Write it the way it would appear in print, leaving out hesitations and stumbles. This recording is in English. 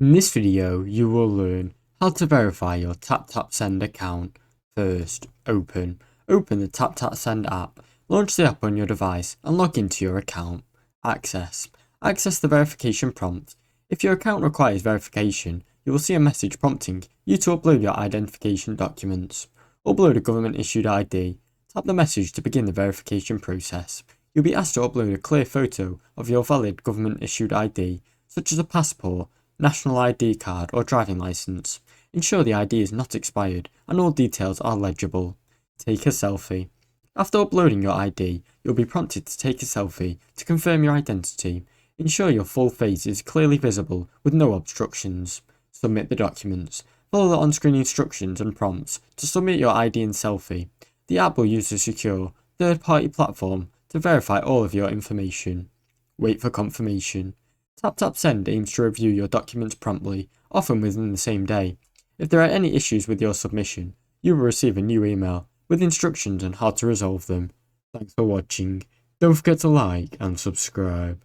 In this video, you will learn how to verify your TapTap Send account. First, open the TapTap Send app, launch the app on your device and log into your account. Access the verification prompt. If your account requires verification, you will see a message prompting you to upload your identification documents. Upload a government issued ID. Tap the message to begin the verification process. You'll be asked to upload a clear photo of your valid government issued ID, such as a passport, national ID card or driving licence. Ensure the ID is not expired and all details are legible. Take a selfie. After uploading your ID, you'll be prompted to take a selfie to confirm your identity. Ensure your full face is clearly visible with no obstructions. Submit the documents. Follow the on-screen instructions and prompts to submit your ID and selfie. The app will use a secure, third-party platform to verify all of your information. Wait for confirmation. TapTap Send aims to review your documents promptly, often within the same day. If there are any issues with your submission, you will receive a new email with instructions on how to resolve them. Thanks for watching. Don't forget to like and subscribe.